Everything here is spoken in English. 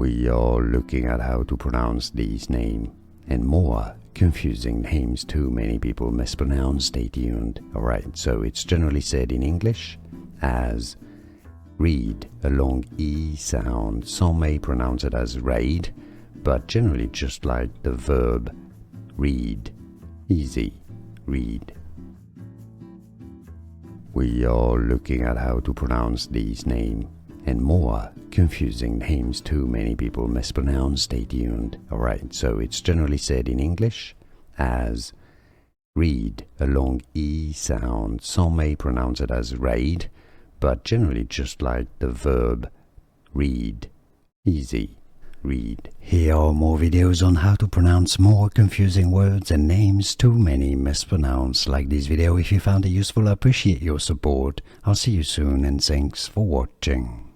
We are looking at how to pronounce these names and more confusing names too many people mispronounce. Stay tuned. Alright, so it's generally said in English as read, a long E sound. Some may pronounce it as raid, but generally just like the verb read. Easy, read. We are looking at how to pronounce these names and more confusing names too many people mispronounce. Stay tuned. Alright, so it's generally said in English as read, a long E sound. Some may pronounce it as raid, but generally just like the verb read. Easy, read. Here are more videos on how to pronounce more confusing words and names too many mispronounce. Like this video if you found it useful. I appreciate your support. I'll see you soon and thanks for watching.